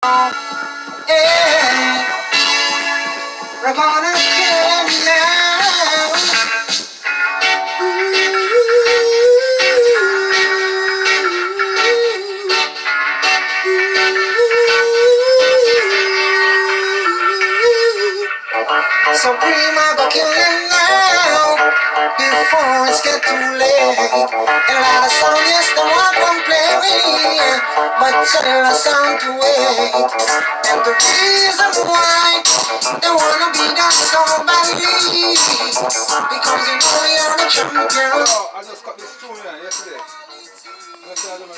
Yeah, we're gonna kill him now. Supreme, I go kill him now before it's get too late. A lot of sound, yes, they want to play with, but tell a sound to wait. And the reason why they wanna be done so badly because you know you're the champion. Oh, I just got this tune here yesterday. I said I don't know.